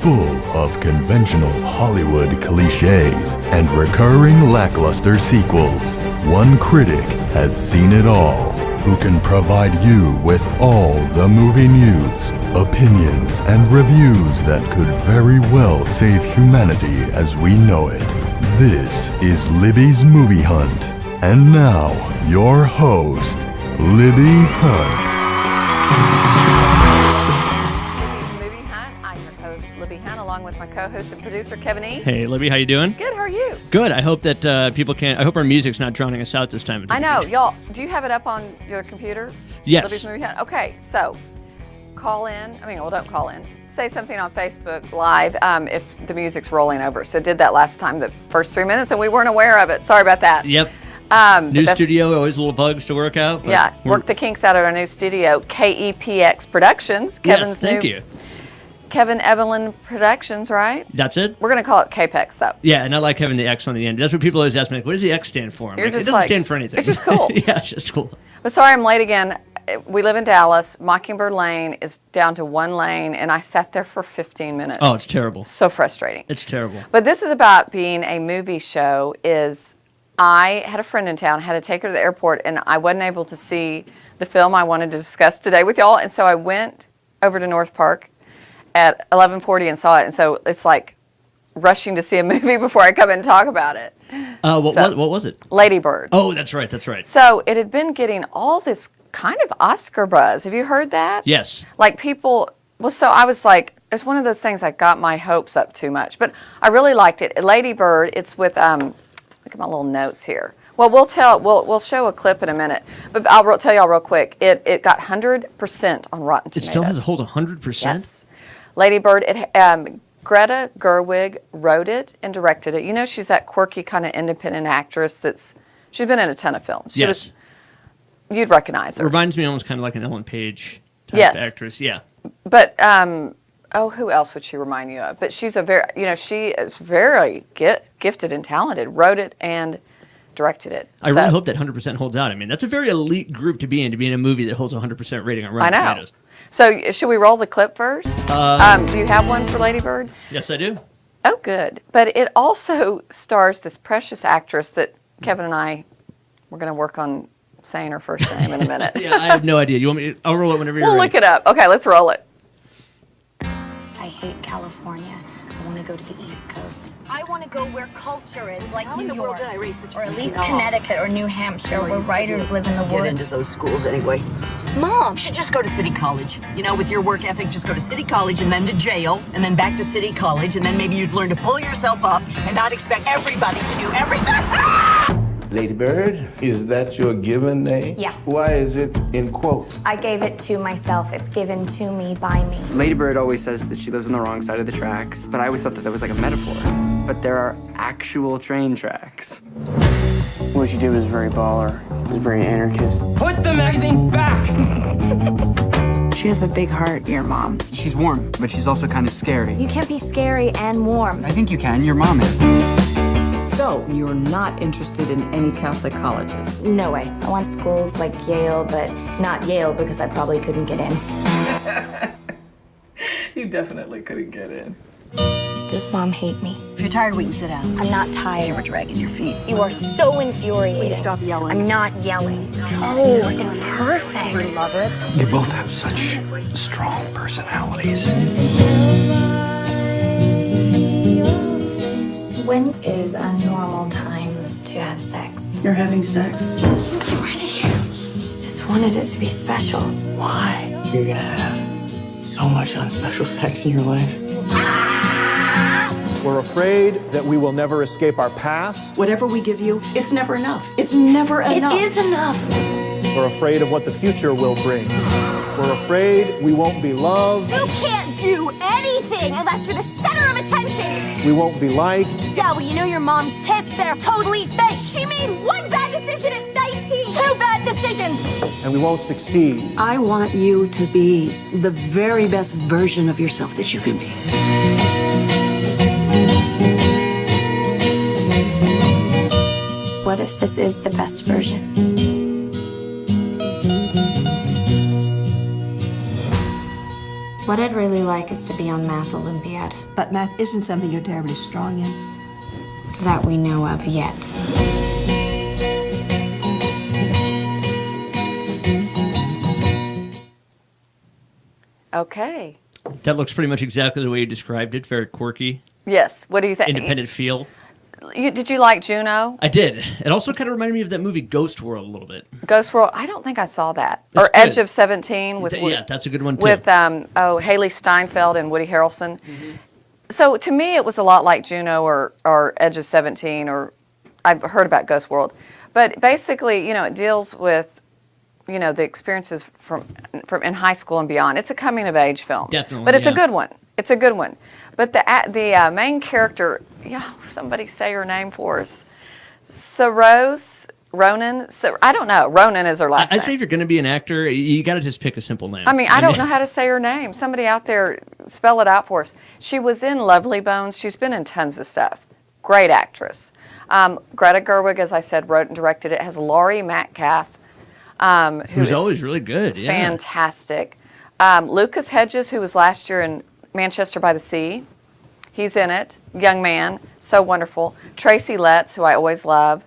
full of conventional Hollywood cliches and recurring lackluster sequels. One critic has seen it all, who can provide you with all the movie news, opinions, and reviews that could very well save humanity as we know it. This is Libby's Movie Hunt. And now, your host, Libby Hunt. Movie Hunt. I'm your host, Libby Hunt, along with my co-host and producer, Kevin E. Hey, Libby, how you doing? Good, how are you? Good. I hope that people can't. I hope our music's not drowning us out this time. I know, y'all. Do you have it up on your computer? Yes. Libby's Movie Hunt. Okay, so call in. Don't call in. Say something on Facebook Live if the music's rolling over. So did that last time, the first 3 minutes, and we weren't aware of it. Sorry about that. Yep. New studio, always little bugs to work out. Yeah, work the kinks out at our new studio, KEPX Productions. Yes, thank you. Kevin Evelyn Productions, right? That's it? We're going to call it KPEX, though. Yeah, and I like having the X on the end. That's what people always ask me, like, what does the X stand for? It doesn't stand for anything. It's just cool. Yeah, it's just cool. But sorry I'm late again. We live in Dallas. Mockingbird Lane is down to one lane, and I sat there for 15 minutes. Oh, it's terrible. So frustrating. It's terrible. But this is about being a movie show. I had a friend in town, had to take her to the airport, and I wasn't able to see the film I wanted to discuss today with y'all, and so I went over to North Park at 11:40 and saw it, and so it's like rushing to see a movie before I come in and talk about it. What was it? Lady Bird. Oh, that's right. So it had been getting all this kind of Oscar buzz. Have you heard that? Yes. Like people, so I was like, it's one of those things that got my hopes up too much, but I really liked it. Lady Bird, it's with, look at my little notes here. Well, we'll show a clip in a minute, but I'll tell y'all real quick. It got 100% on Rotten Tomatoes. It still has a hold 100%? Yes. Lady Bird, Greta Gerwig wrote it and directed it. You know, she's that quirky kind of independent actress she's been in a ton of films. You'd recognize her. Reminds me almost kind of like an Ellen Page type actress, yeah. But, who else would she remind you of? But she's she is very gifted and talented, wrote it and directed it. I really hope that 100% holds out. I mean, that's a very elite group to be in a movie that holds a 100% rating on Rotten Tomatoes. So should we roll the clip first? Do you have one for Lady Bird? Yes, I do. Oh, good. But it also stars this precious actress that Kevin and we're going to work on saying her first name in a minute. Yeah, I have no idea. You want me? I'll roll it whenever you're ready. We'll look it up. Okay, let's roll it. I hate California. I want to go to the East Coast. I want to go where culture is, like How New in the world York. did I raise such a Or at least snob? Connecticut or New Hampshire, where writers live in the Get into woods. those schools anyway. Mom, You should just go to City College. You know, with your work ethic, just go to City College and then to jail, and then back to City College, and then maybe you'd learn to pull yourself up and not expect everybody to do everything. Lady Bird, is that your given name? Yeah. Why is it in quotes? I gave it to myself. It's given to me by me. Lady Bird always says that she lives on the wrong side of the tracks, but I always thought that was like a metaphor. But there are actual train tracks. What she did was very baller. It was very anarchist. Put the magazine back! She has a big heart, your mom. She's warm, but she's also kind of scary. You can't be scary and warm. I think you can. Your mom is. So, you're not interested in any Catholic colleges? No way. I want schools like Yale, but not Yale because I probably couldn't get in. You definitely couldn't get in. Does Mom hate me? If you're tired, we can sit down. I'm not tired. You were dragging your feet. You are so infuriating. Please stop yelling. I'm not yelling. Oh, it's perfect. You love it. You both have such strong personalities. When is a normal time to have sex? You're having sex? I'm ready. Just wanted it to be special. Why? You're gonna have so much unspecial sex in your life. We're afraid that we will never escape our past. Whatever we give you, it's never enough. It's never enough. It is enough. We're afraid of what the future will bring. We're afraid we won't be loved. you can't do anything unless you're the center of attention. We won't be liked. Yeah, well, you know your mom's tits, they're totally fake. She made one bad decision at 19. Two bad decisions. And we won't succeed. I want you to be the very best version of yourself that you can be. What if this is the best version? What I'd really like is to be on Math Olympiad. But math isn't something you're terribly strong in. That we know of yet. Okay. That looks pretty much exactly the way you described it. Very quirky. Yes. What do you think? Independent feel. Did you like Juno? I did. It also kind of reminded me of that movie Ghost World a little bit. Ghost World. I don't think I saw that. It's or good. Edge of 17 with Yeah, that's a good one too. with Haley Steinfeld and Woody Harrelson. So to me, it was a lot like Juno or Edge of 17, or I've heard about Ghost World, but basically, it deals with the experiences from in high school and beyond. It's a coming of age film, Definitely, but it's yeah. a good one. It's a good one. But the main character, somebody say her name for us. Saoirse Ronan. So I don't know. Ronan is her last name. I'd say if you're going to be an actor, you got to just pick a simple name. I mean, I don't know how to say her name. Somebody out there, spell it out for us. She was in Lovely Bones. She's been in tons of stuff. Great actress. Greta Gerwig, as I said, wrote and directed it. It has Laurie Metcalf, who's always really good. Yeah. Fantastic. Lucas Hedges, who was last year in Manchester by the Sea. He's in it. Young man. So wonderful. Tracy Letts, who I always love.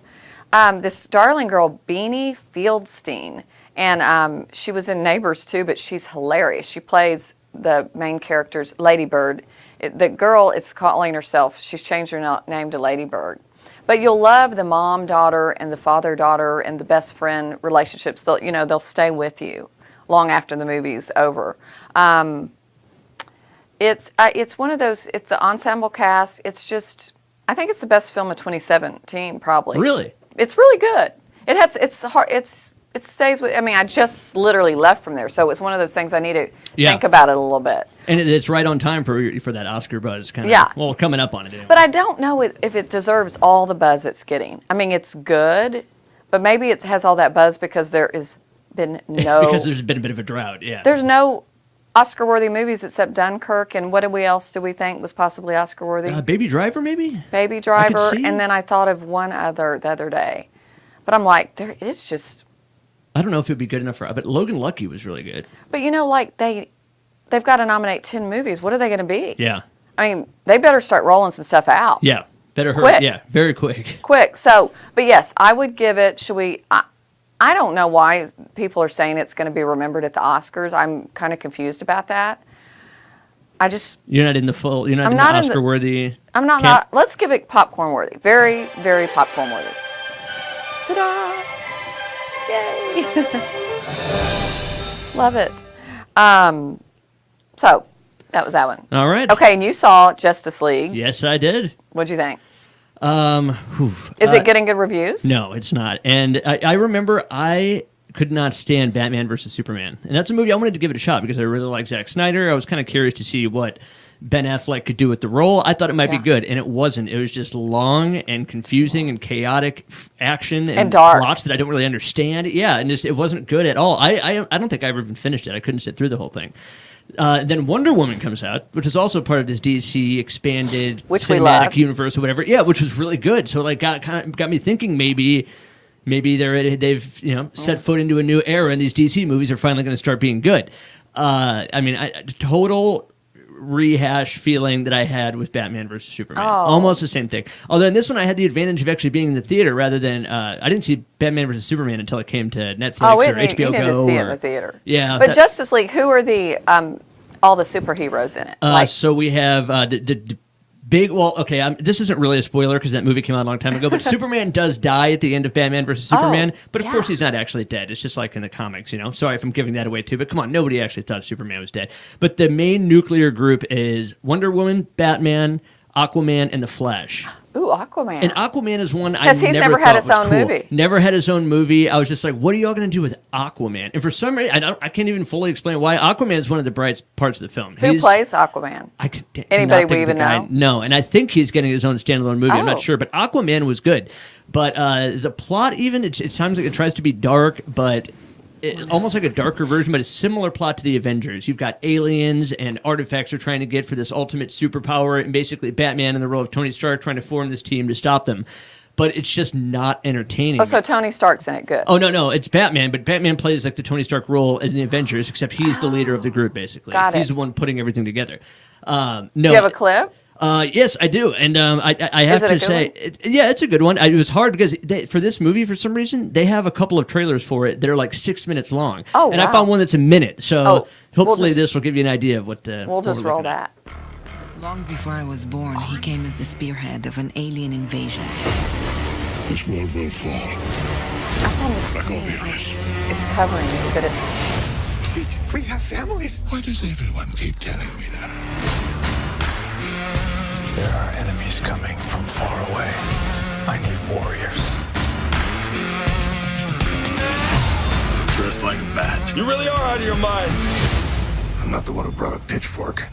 This darling girl, Beanie Fieldstein. And she was in Neighbors too, but she's hilarious. She plays the main character's Lady Bird. The girl is calling herself, she's changed her name to Lady Bird. But you'll love the mom-daughter and the father-daughter and the best friend relationships. They'll stay with you long after the movie's over. It's one of those, it's the ensemble cast. It's just, I think it's the best film of 2017, probably. Really? It's really good. It stays with, I just literally left from there. So it's one of those things I need to think about it a little bit. And it's right on time for that Oscar buzz kind of. Yeah. Well, coming up on it anyway. But I don't know if it deserves all the buzz it's getting. It's good, but maybe it has all that buzz because there has been no... because there's been a bit of a drought, yeah. There's no Oscar-worthy movies except Dunkirk, and what else do we think was possibly Oscar-worthy? Baby Driver, maybe? Baby Driver, and then I thought of one other the other day. But I'm like, it's just... I don't know if it would be good enough but Logan Lucky was really good. But they've got to nominate 10 movies. What are they going to be? Yeah. They better start rolling some stuff out. Yeah. Better hurry. Quick. Yeah, very quick. Quick. So, but yes, I would give it, I don't know why people are saying it's going to be remembered at the Oscars. I'm kind of confused about that. You're not in the Oscar worthy. I'm not, let's give it popcorn worthy. Very, very popcorn worthy. Ta-da! Yay! Love it. So, that was that one. All right. Okay, and you saw Justice League. Yes, I did. What'd you think? Is it getting good reviews? No, it's not. And I remember I could not stand Batman versus Superman. And that's a movie I wanted to give it a shot because I really like Zack Snyder. I was kind of curious to see what Ben Affleck could do with the role. I thought it might be good, and it wasn't. It was just long and confusing and chaotic action and dark plots that I don't really understand. Yeah, and it wasn't good at all. I don't think I ever even finished it. I couldn't sit through the whole thing. Then Wonder Woman comes out, which is also part of this DC expanded cinematic universe or whatever. Yeah, which was really good. So got me thinking maybe they've set foot into a new era, and these DC movies are finally going to start being good. Total rehash feeling that I had with Batman versus Superman. Almost the same thing. Although in this one I had the advantage of actually being in the theater rather than I didn't see Batman versus Superman until it came to Netflix or HBO Go. You didn't see it in the theater. Yeah. But Justice League, who are the all the superheroes in it? So we have the big, this isn't really a spoiler because that movie came out a long time ago, but Superman does die at the end of Batman versus Superman, but of course he's not actually dead. It's just like in the comics, Sorry if I'm giving that away too, but come on, nobody actually thought Superman was dead. But the main nuclear group is Wonder Woman, Batman, Aquaman, and The Flash. Ooh, Aquaman. And Aquaman is one I because he's never had his own movie. Never had his own movie. I was just like, what are y'all going to do with Aquaman? And for some reason, I can't even fully explain why. Aquaman is one of the bright parts of the film. Who plays Aquaman? Anybody we even know? No, and I think he's getting his own standalone movie. I'm not sure, but Aquaman was good. But the plot, even it sounds like it tries to be dark, but almost like a darker version, but a similar plot to the Avengers. You've got aliens and artifacts they're trying to get for this ultimate superpower, and basically Batman in the role of Tony Stark trying to form this team to stop them. but it's just not entertaining. Oh, so Tony Stark's in it. Good. Oh, no, it's Batman, but Batman plays like the Tony Stark role as the Avengers, except he's the leader of the group, basically. Got it. He's the one putting everything together. No, do you have a clip? Yes, I do, and I have to say, it's a good one. It was hard because for this movie, for some reason, they have a couple of trailers for it that are like 6 minutes long. Oh, and wow. I found one that's a minute, so hopefully just, this will give you an idea of what. We'll just roll that. Long before I was born, he came as the spearhead of an alien invasion. This world will fall. Up on the screen, it's covering it, but it. Please, we have families. Why does everyone keep telling me that? There are enemies coming from far away. I need warriors. Dressed like a bat. You really are out of your mind. I'm not the one who brought a pitchfork.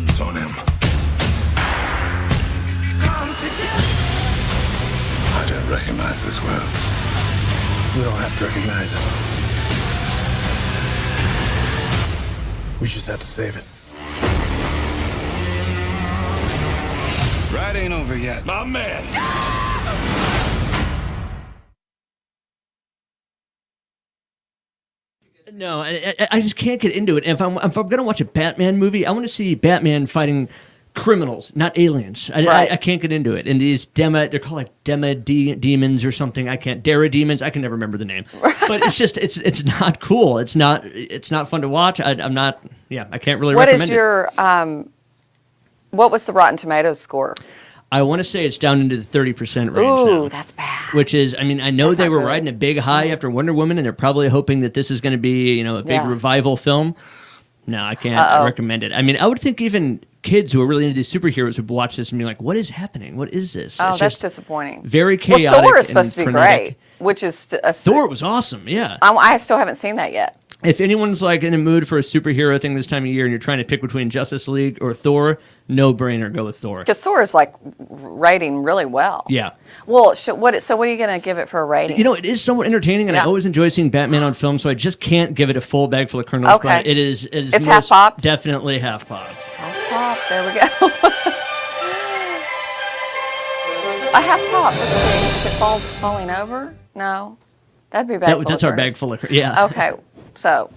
It's on him. I don't recognize this world. We don't have to recognize it. We just have to save it. Ride ain't over yet. My man! No, I just can't get into it. If I'm going to watch a Batman movie, I want to see Batman fighting criminals, not aliens. I can't get into it. And these they're called like demons or something. I can't. Demons. I can never remember the name. But it's just it's not cool. It's not fun to watch. I'm not. Yeah, I can't really recommend it. What is your what was the Rotten Tomatoes score? I want to say it's down into the 30% range now. Ooh, that's bad. Which is, I mean, I know they were riding a big high after Wonder Woman, and they're probably hoping that this is going to be, a big revival film. No, I can't recommend it. I mean, I would think even kids who are really into these superheroes would watch this and be like, what is happening? What is this? Oh, it's that's disappointing. Very chaotic. Well, Thor is supposed to be frenetic. great, which is... Thor was awesome, yeah. I still haven't seen that yet. If anyone's like in a mood for a superhero thing this time of year and you're trying to pick between Justice League or Thor, no brainer, go with Thor. Because Thor is like rating really well. Yeah. Well, so what are you going to give it for a rating? It is somewhat entertaining, and I always enjoy seeing Batman on film, so I just can't give it a full bag full of kernels. Okay. But it's half popped? Definitely half popped. Half popped. There we go. A half pop. Let's see. Is it falling over? No. That'd be bag full That's of our kernels. bag full of kernels. Yeah. Okay. So,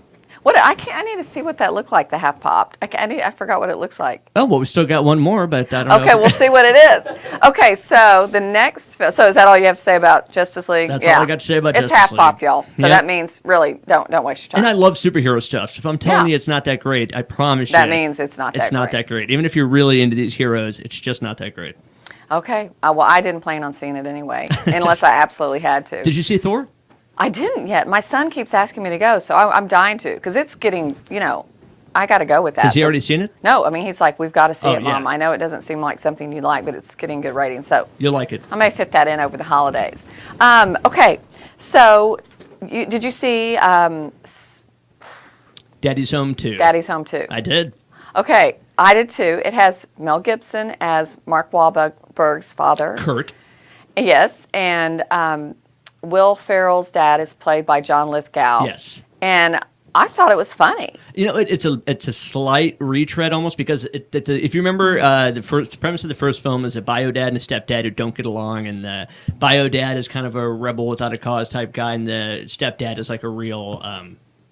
I need to see what that looked like. The half popped. I forgot what it looks like. Oh well, we still got one more, but I don't know. Okay, we'll see what it is. Okay, so the next. So is that all you have to say about Justice League? That's all I got to say about Justice It's half League. popped, y'all. So that means really don't waste your time. And I love superhero stuff. So if I'm telling you it's not that great, I promise that you means it's not that great. Even if you're really into these heroes, it's just not that great. Okay. Well, I didn't plan on seeing it anyway, unless I absolutely had to. Did you see Thor? I didn't yet. My son keeps asking me to go, so I'm dying to, because it's getting, I got to go with that. Has he already seen it? No, I mean, he's like, we've got to see it, yeah. Mom. I know it doesn't seem like something you'd like, but it's getting good ratings, so. You'll like it. I may fit that in over the holidays. Okay, so did you see Daddy's Home 2? Daddy's Home 2. I did. Okay, I did too. It has Mel Gibson as Mark Wahlberg's father. Kurt. Yes, and Will Ferrell's dad is played by John Lithgow. Yes. And I thought it was funny. It's a slight retread almost because if you remember the premise of the first film is a bio dad and a stepdad who don't get along, and the bio dad is kind of a rebel without a cause type guy, and the stepdad is like a real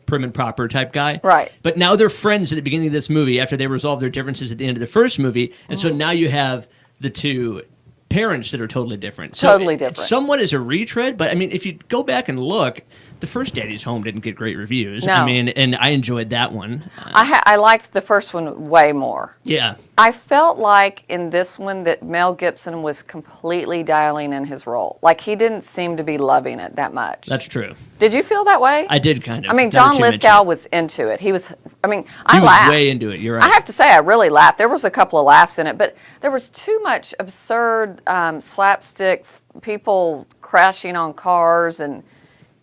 prim and proper type guy. Right. But now they're friends at the beginning of this movie after they resolve their differences at the end of the first movie, and so now you have the two parents that are totally different. So totally different. It somewhat is a retread, but I mean, if you go back and look, the first Daddy's Home didn't get great reviews. No. I mean, and I enjoyed that one. I liked the first one way more. Yeah. I felt like in this one that Mel Gibson was completely dialing in his role. Like he didn't seem to be loving it that much. That's true. Did you feel that way? I did kind of. I mean, John Lithgow was into it. He was, I laughed. He was way into it, you're right. I have to say, I really laughed. There was a couple of laughs in it, but there was too much absurd slapstick, people crashing on cars and,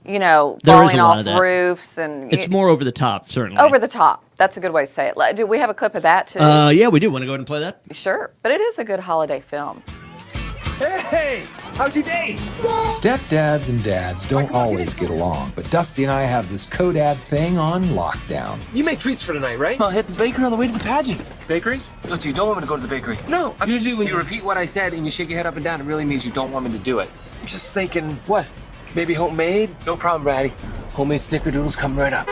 falling off roofs. And it's more over the top, certainly. Over the top. That's a good way to say it. Do we have a clip of that, too? Yeah, we do. Want to go ahead and play that? Sure. But it is a good holiday film. Hey, how's your day? Stepdads and dads don't always get along, but Dusty and I have this co-dad thing on lockdown. You make treats for tonight, right? I'll hit the bakery on the way to the pageant. Bakery? No, you don't want me to go to the bakery. No, usually when you repeat what I said and you shake your head up and down, it really means you don't want me to do it. I'm just thinking, what? Maybe homemade? No problem, Braddy. Homemade snickerdoodles come right up.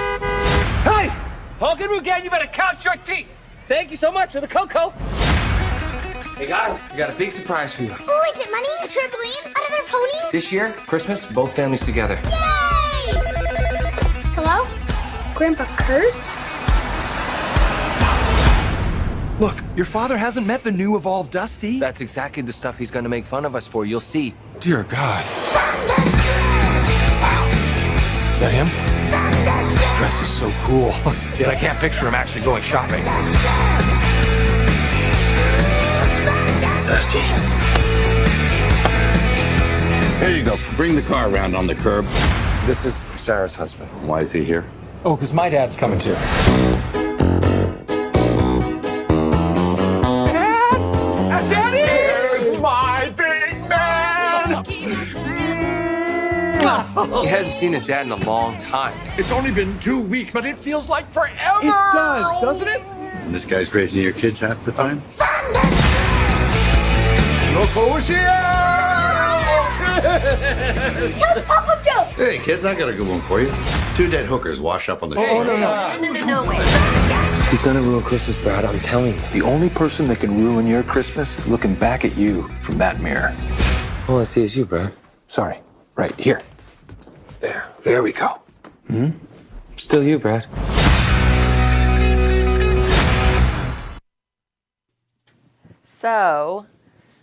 Hey! Honkin' Rugan, you better count your teeth! Thank you so much for the cocoa. Hey guys, we got a big surprise for you. Oh, is it money? A trampoline? Another pony? This year, Christmas, both families together. Yay! Hello? Grandpa Kurt? Look, your father hasn't met the new evolved Dusty. That's exactly the stuff he's gonna make fun of us for. You'll see. Dear God. Wow. Is that him? This dress is so cool. Yet I can't picture him actually going shopping. Dusty. Here you go. Bring the car around on the curb. This is Sarah's husband. Why is he here? Oh, because my dad's coming too. Daddy! Here's my big man! He hasn't seen his dad in a long time. It's only been 2 weeks, but it feels like forever! It does, doesn't it? And this guy's raising your kids half the time? Look who's here! Tell the pop-up joke! Hey, kids, I got a good one for you. 2 dead hookers wash up on the shore. Oh, no. No way. He's gonna ruin Christmas, Brad, I'm telling you. The only person that can ruin your Christmas is looking back at you from that mirror. All I see is you, Brad. Sorry. Right, here. There we go. Still you, Brad. So,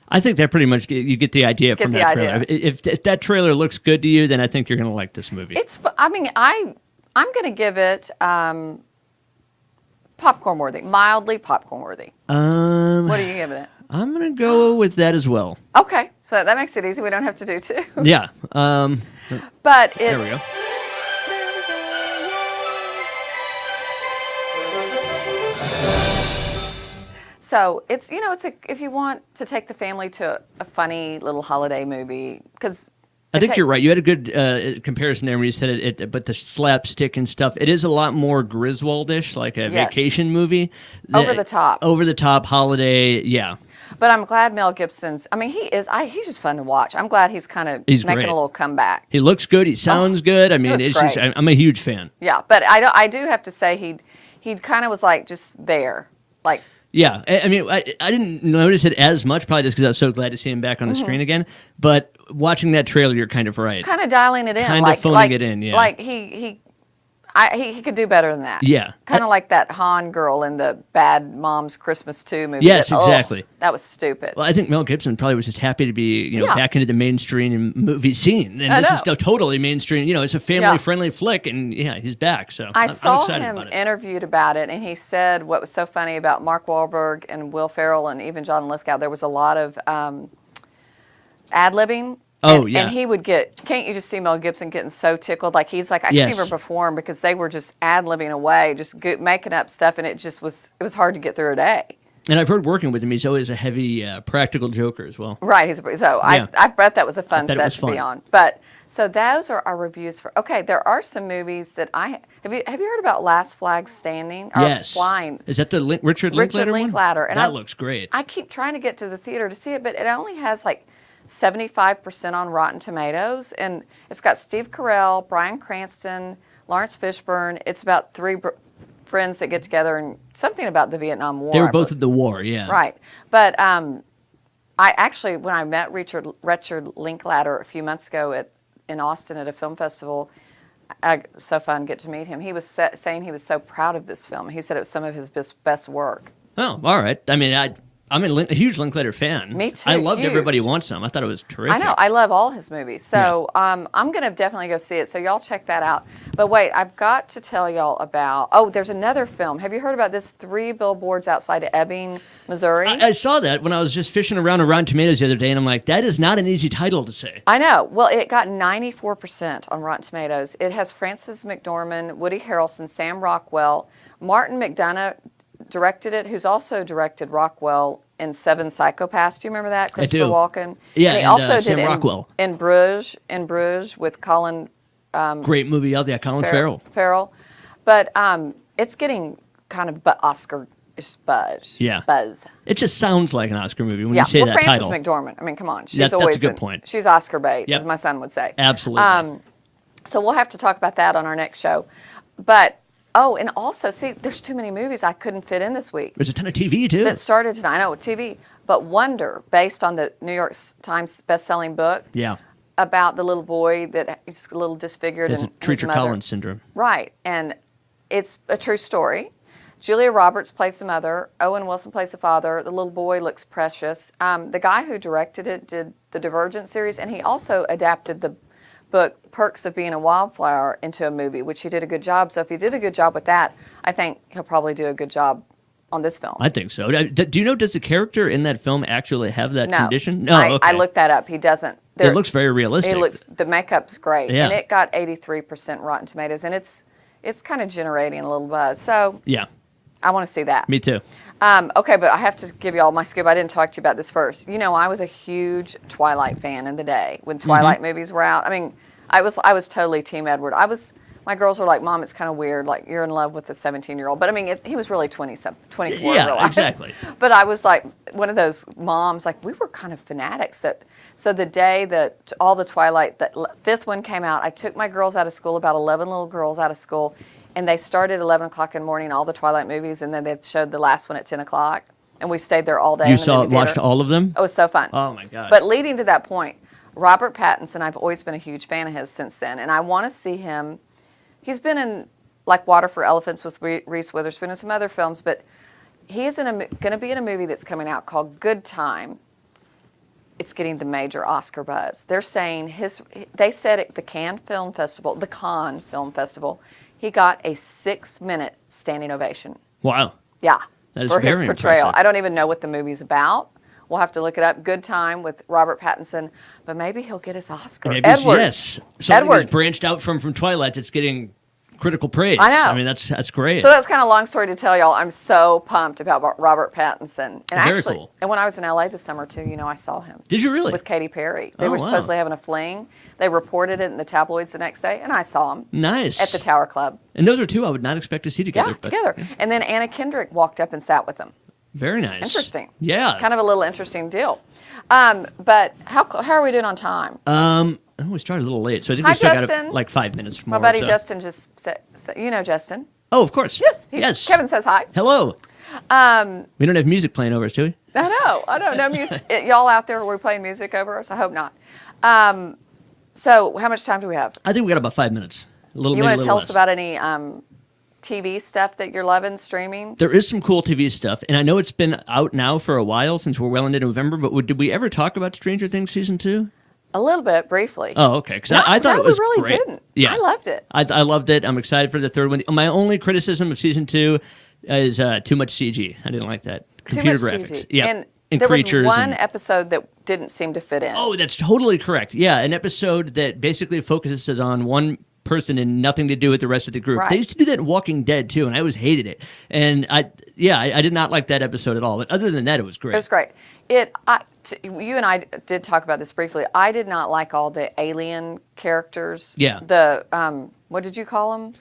I think that pretty much you get the idea Get from the that idea. trailer. If that trailer looks good to you, then I think you're going to like this movie. I mean, I'm going to give it popcorn worthy, mildly popcorn worthy. What are you giving it? I'm going to go with that as well. Okay, so that makes it easy. We don't have to do two. Yeah. But it's, there we go. So it's if you want to take the family to a funny little holiday movie, because I think you're right. You had a good comparison there when you said it, but the slapstick and stuff, it is a lot more Griswoldish, like a vacation movie. Over the top. Over the top holiday, yeah. But I'm glad Mel Gibson's. I mean, he's just fun to watch. I'm glad he's kind of making great. a little comeback. He looks good. He sounds good. I mean, it's great. just I'm a huge fan. Yeah, but I do have to say he kind of was like just there, like. Yeah, I mean, I didn't notice it as much, probably just because I was so glad to see him back on the screen again. But watching that trailer, you're kind of right. Kind of dialing it in. Kind of phoning it in, yeah. Like he could do better than that. Yeah. Kind of like that Han girl in the Bad Moms Christmas 2 movie. Yes, exactly. That was stupid. Well, I think Mel Gibson probably was just happy to be, back into the mainstream movie scene. And this is still totally mainstream. It's a family-friendly flick, and he's back. So I'm saw excited him about it. interviewed about it, and he said what was so funny about Mark Wahlberg and Will Ferrell and even John Lithgow, there was a lot of ad-libbing. And he would can't you just see Mel Gibson getting so tickled? Like he's like, I can't even perform because they were just ad-libbing away, just making up stuff, and it was hard to get through a day. And I've heard working with him, he's always a heavy practical joker as well. Right. I bet that was a fun set to be on. But so those are our reviews for. Okay, there are some movies that have you heard about Last Flag Standing? Or yes. Flying. Is that the Richard Linklater one? Linklater. And that looks great. I keep trying to get to the theater to see it, but it only has like 75% on Rotten Tomatoes, and it's got Steve Carell, Bryan Cranston, Lawrence Fishburne. It's about three friends that get together and something about the Vietnam War. They were both at the war, yeah. Right. But I actually, when I met Richard Linklater a few months ago in Austin at a film festival, so fun to get to meet him. He was saying he was so proud of this film. He said it was some of his best work. Oh, all right. I mean, I'm a huge Linklater fan. Me too. I loved huge. Everybody Wants Some. I thought it was terrific. I know. I love all his movies. So I'm going to definitely go see it. So y'all check that out. But wait, I've got to tell y'all about, there's another film. Have you heard about this? 3 Billboards Outside of Ebbing, Missouri? I saw that when I was just fishing around Rotten Tomatoes the other day, and I'm like, that is not an easy title to say. I know. Well, it got 94% on Rotten Tomatoes. It has Frances McDormand, Woody Harrelson, Sam Rockwell, Martin McDonough directed it, who's also directed Rockwell in Seven Psychopaths. Do you remember that? Christopher do. Walken. Yeah, and he and, also did Sam Rockwell. in Bruges with Colin. Great movie. Yeah, Colin Farrell. But it's getting kind of Oscar-ish buzz. Yeah. Buzz. It just sounds like an Oscar movie when you say that Frances title. McDormand. I mean, come on. She's That's always a good point. She's Oscar bait, Yep. as my son would say. Absolutely. So we'll have to talk about that on our next show. But, and also, see, there's too many movies I couldn't fit in this week. There's a ton of TV, too. That started tonight. I know, TV. But Wonder, based on the New York Times best-selling book. Yeah. About the little boy that is a little disfigured. It's a Treacher-Collins syndrome. Right. And it's a true story. Julia Roberts plays the mother. Owen Wilson plays the father. The little boy looks precious. The guy who directed it did the Divergent series, and he also adapted the book Perks of Being a Wildflower into a movie, which he did a good job. So if he did a good job with that, I think he'll probably do a good job on this film. I think so. Do you know, does the character in that film actually have that condition? No, okay. I looked that up. He doesn't. It looks very realistic. The makeup's great. Yeah. And it got 83% Rotten Tomatoes, and it's kind of generating a little buzz. So yeah, I want to see that. Me too. Okay, but I have to give you all my scoop. I didn't talk to you about this first. You know, I was a huge Twilight fan in the day when Twilight movies were out. I mean, I was totally Team Edward. My girls were like, Mom, it's kind of weird. Like, you're in love with a 17-year-old. But, I mean, he was really 20-something, 24 in real life. Exactly. But I was like one of those moms, like, we were kind of fanatics. So the day that all the Twilight, the fifth one came out, I took my girls out of school, about 11 little girls out of school, and they started at 11 o'clock in the morning, all the Twilight movies, and then they showed the last one at 10 o'clock. And we stayed there all day. Watched all of them? It was so fun. Oh, my God. But leading to that point, Robert Pattinson, I've always been a huge fan of his since then, and I want to see him. He's been in, like, Water for Elephants with Reese Witherspoon and some other films, but he is going to be in a movie that's coming out called Good Time. It's getting the major Oscar buzz. They're saying they said at the Cannes Film Festival, he got a 6-minute standing ovation. Wow. Yeah. That is for his very portrayal. impressive. I don't even know what the movie's about. We'll have to look it up. Good Time with Robert Pattinson, but maybe he'll get his Oscar. Maybe Edward. Yes. Something that's branched out from Twilight that's getting critical praise. I know. I mean, that's great. So that's kind of a long story to tell y'all. I'm so pumped about Robert Pattinson. And Very cool. And when I was in LA this summer too, I saw him. Did you really? With Katy Perry. They Oh, were wow. supposedly having a fling. They reported it in the tabloids the next day, and I saw him. Nice. At the Tower Club. And those are two I would not expect to see together. Yeah, together. And then Anna Kendrick walked up and sat with them. Very nice. Interesting. Yeah. Kind of a little interesting deal. But how are we doing on time? We started a little late, so I think Hi, we still Justin. got like 5 minutes more. My buddy so. Justin just said, you know Justin. Oh, of course. Yes. Yes. Kevin says hi. Hello. We don't have music playing over us, do we? I know. No music. Y'all out there, were we playing music over us? I hope not. So how much time do we have? I think we got about 5 minutes. You want to tell us about any TV stuff that you're loving streaming? There is some cool TV stuff, and I know it's been out now for a while since we're well into November, but did we ever talk about Stranger Things Season 2? A little bit, briefly. Oh, okay. Because I thought it was we really great. didn't. Yeah. I loved it. I loved it. I'm excited for the third one. My only criticism of Season 2 is too much CG. I didn't like that. Computer graphics. CG. Yeah. And there creatures was one episode that didn't seem to fit in. Oh, that's totally correct. Yeah, an episode that basically focuses on one person and nothing to do with the rest of the group. Right. They used to do that in Walking Dead too, and I always hated it. And I did not like that episode at all. But other than that, it was great. It was great. You and I did talk about this briefly. I did not like all the alien characters. Yeah. The what did you call them?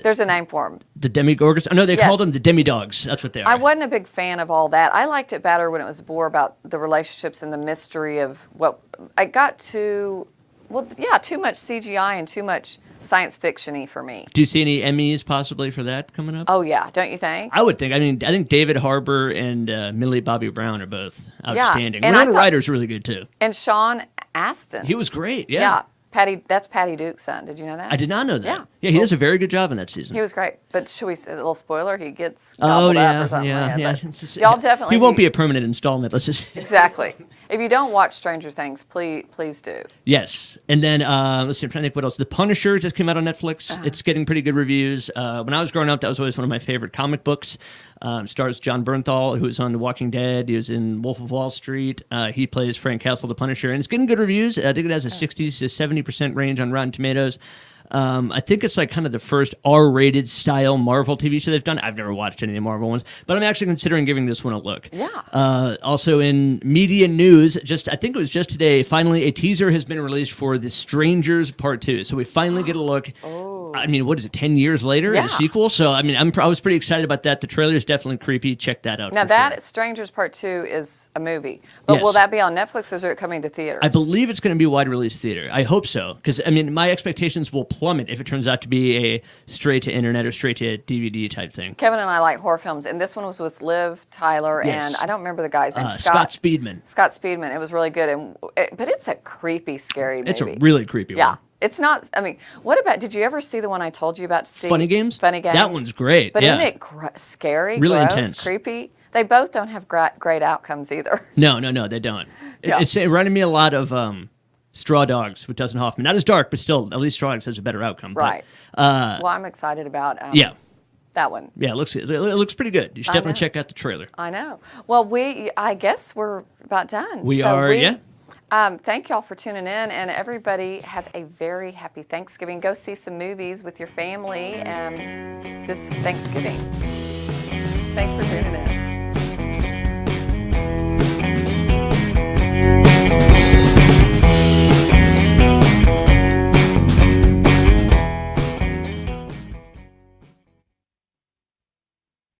There's a name for them. The Demigorgons? Oh, no, they called them the Demidogs. That's what they are. I wasn't a big fan of all that. I liked it better when it was more about the relationships and the mystery of what I got too much CGI and too much science fiction-y for me. Do you see any Emmys possibly for that coming up? Oh, yeah. Don't you think? I would think. I mean, I think David Harbour and Millie Bobby Brown are both outstanding. and Winona Ryder's really good, too. And Sean Astin. He was great, yeah. Yeah. That's Patty Duke's son. Did you know that? I did not know that. Yeah. He does a very good job in that season. He was great. But should we say a little spoiler? He gets Oh, gobbled up or something. yeah. Y'all definitely. He won't be a permanent installment. Let's just. Exactly. If you don't watch Stranger Things, please do. Yes. And then, let's see, I'm trying to think what else. The Punisher just came out on Netflix. It's getting pretty good reviews. When I was growing up, that was always one of my favorite comic books. Stars John Bernthal, who was on The Walking Dead. He was in Wolf of Wall Street. He plays Frank Castle, the Punisher. And it's getting good reviews. I think it has a 60 to 70% range on Rotten Tomatoes. I think it's like kind of the first R-rated style Marvel TV show they've done. I've never watched any of the Marvel ones, but I'm actually considering giving this one a look. Yeah. Also in media news, I think it was just today, finally a teaser has been released for The Strangers Part 2. So we finally get a look. I mean, what is it, 10 years later in a sequel? So, I mean, I was pretty excited about that. The trailer is definitely creepy. Check that out. Now, Strangers Part 2 is a movie. But will that be on Netflix or is it coming to theaters? I believe it's going to be wide release theater. I hope so. Because, I mean, my expectations will plummet if it turns out to be a straight to internet or straight to DVD type thing. Kevin and I like horror films, and this one was with Liv Tyler, and I don't remember the guy's name. Scott Speedman. Scott Speedman. It was really good. But it's a creepy, scary movie. It's a really creepy one. Yeah. It's not, I mean, what about, did you ever see the one I told you about to see? Funny Games? Funny Games. That one's great. But isn't it scary, really gross, intense, creepy? They both don't have great outcomes either. No, they don't. It reminded me a lot of Straw Dogs with Dustin Hoffman. Not as dark, but still, at least Straw Dogs has a better outcome. Right. But, well, I'm excited about that one. Yeah, it looks pretty good. You should definitely check out the trailer. I know. Well, I guess we're about done. We are. Thank y'all for tuning in, and everybody have a very happy Thanksgiving. Go see some movies with your family this Thanksgiving. Thanks for tuning in.